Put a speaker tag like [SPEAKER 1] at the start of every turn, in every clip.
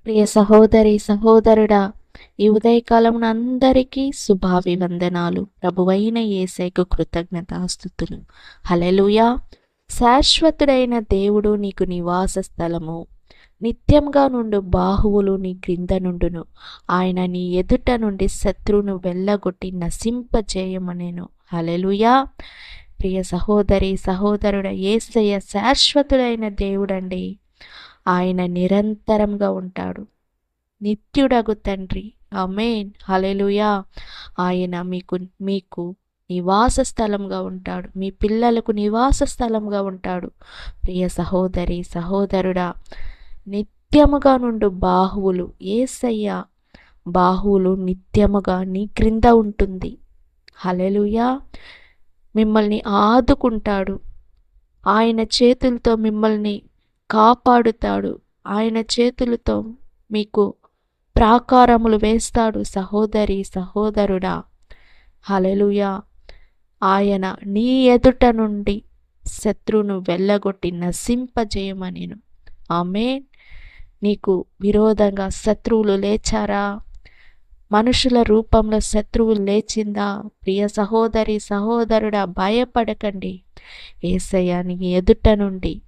[SPEAKER 1] ప్రియ సహోదరి సహోదరుడా, ఈ ఉదయకాలమున అందరికీ శుభాభివందనాలు. ప్రభువైన యేసయ్యకు కృతజ్ఞతాస్తుతులు. హల్లెలూయా. శాశ్వతుడైన దేవుడు నీకు నివాస స్థలము, నిత్యంగా నుండు బాహువులు నీ క్రింద నుండును. ఆయన నీ ఎదుట నుండి శత్రువును వెళ్ళగొట్టి నశింపజేయమనెను. హల్లెలూయా. ప్రియ సహోదరి సహోదరుడా, యేసయ్య శాశ్వతుడైన దేవుడండి. ఆయన నిరంతరంగా ఉంటాడు. నిత్యుడగు తండ్రి. ఆమేన్. హల్లెలూయా. ఆయన మీకు నివాస స్థలంగా ఉంటాడు. మీ పిల్లలకు నివాస స్థలంగా ఉంటాడు. ప్రియ సహోదరి సహోదరుడా, నిత్యముగా నుండు బాహువులు, యేసయ్య బాహువులు నిత్యముగా నీ క్రింద ఉంటుంది. హల్లెలూయా. మిమ్మల్ని ఆదుకుంటాడు. ఆయన చేతులతో మిమ్మల్ని కాపాడుతాడు. ఆయన చేతులతో మీకు ప్రాకారములు వేస్తాడు. సహోదరి సహోదరుడా, హల్లెలూయా. ఆయన నీ ఎదుట నుండి శత్రువును వెళ్ళగొట్టి నశింపజేయమనెను. ఆమేన్. నీకు విరోధంగా శత్రువులు లేచారా? మనుషుల రూపంలో శత్రువులు లేచిందా? ప్రియ సహోదరి సహోదరుడా, భయపడకండి. యేసయ్య నీ ఎదుట నుండి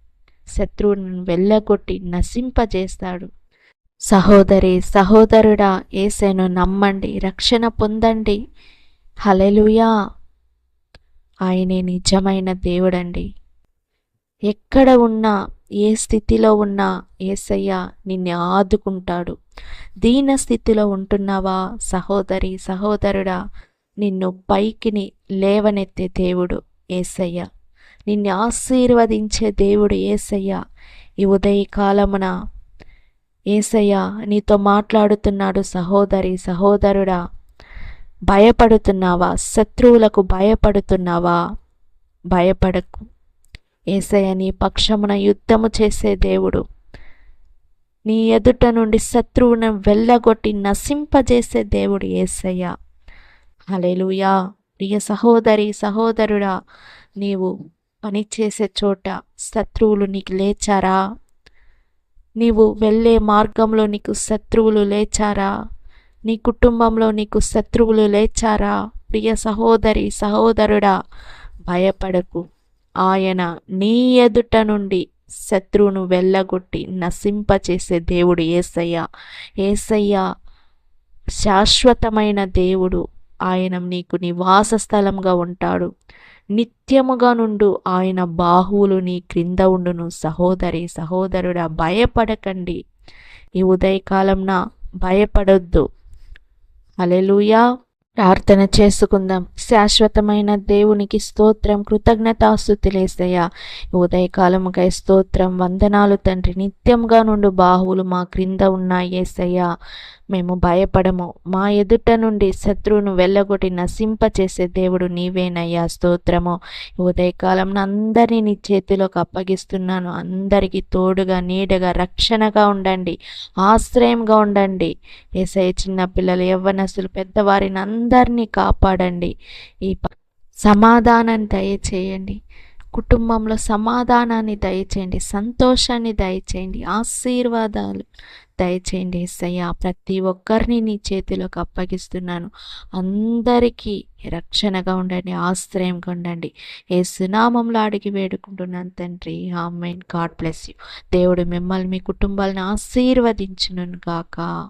[SPEAKER 1] శత్రువును వెళ్ళగొట్టి నశింపజేస్తాడు. సహోదరి సహోదరుడా, యేసయ్యను నమ్మండి, రక్షణ పొందండి. హల్లెలూయా. ఆయనే నిజమైన దేవుడండి. ఎక్కడ ఉన్నా, ఏ స్థితిలో ఉన్నా యేసయ్య నిన్ను ఆదుకుంటాడు. దీన స్థితిలో ఉంటున్నావా సహోదరి సహోదరుడా, నిన్ను పైకి లేవనెత్తే దేవుడు యేసయ్య. నిన్ను ఆశీర్వదించే దేవుడు యేసయ్య. ఈ ఉదయకాలమున యేసయ్య నీతో మాట్లాడుతున్నాడు. సహోదరి సహోదరుడా, భయపడుతున్నావా? శత్రువులకు భయపడుతున్నావా? భయపడకు. యేసయ్య నీ పక్షమున యుద్ధము చేసే దేవుడు. నీ ఎదుట నుండి శత్రువును వెళ్ళగొట్టి నశింపజేసే దేవుడు యేసయ్య. హల్లెలూయా. ప్రియ సహోదరి సహోదరుడా, నీవు పనిచేసే చోట శత్రువులు నీకు లేచారా? నీవు వెళ్ళే మార్గంలో నీకు శత్రువులు లేచారా? నీ కుటుంబంలో నీకు శత్రువులు లేచారా? ప్రియ సహోదరి సహోదరుడా, భయపడకు. ఆయన నీ ఎదుట నుండి శత్రువును వెళ్ళగొట్టి నశింపచేసే దేవుడు యేసయ్య. యేసయ్య శాశ్వతమైన దేవుడు. ఆయన నీకు నివాస స్థలంగా ఉంటాడు. నిత్యముగా నుండు ఆయన బాహువులు నీ క్రింద ఉండును. సహోదరి సహోదరుడా, భయపడకండి. ఈ ఉదయకాలంన భయపడొద్దు. హల్లెలూయా. ప్రార్థన చేసుకుందాం. శాశ్వతమైన దేవునికి స్తోత్రం, కృతజ్ఞతాస్తుతులేసయ్యా. ఉదయకాలముకై స్తోత్రం, వందనాలు తండ్రి. నిత్యంగా నుండి బాహువులు మా క్రింద ఉన్నాయి యేసయ్యా. మేము భయపడము. మా ఎదుట నుండి శత్రువును వెళ్ళగొట్టి నశింపచేసే దేవుడు నీవేనయ్యా. స్తోత్రము. ఉదయకాలం అందరినీ నీ చేతిలోకి అప్పగిస్తున్నాను. అందరికీ తోడుగా నీడగా రక్షణగా ఉండండి, ఆశ్రయంగా ఉండండి. యేసయ్య చిన్న పిల్లలు, యవ్వనస్తులు, పెద్దవారిని అందరినీ కాపాడండి. ఈ సమాధానాన్ని దయచేయండి. కుటుంబంలో సమాధానాన్ని దయచేయండి, సంతోషాన్ని దయచేయండి, ఆశీర్వాదాలు దయచేయండి యేసయ్యా. ప్రతి ఒక్కరిని నీ చేతిలోకి అప్పగిస్తున్నాను. అందరికీ రక్షణగా ఉండండి, ఆశ్రయంగా ఉండండి. యేసు నామములో అడిగి వేడుకుంటున్నాను తండ్రి. ఆమేన్. God bless you. దేవుడు మిమ్మల్ని, మీ కుటుంబాలను ఆశీర్వదించును గాక.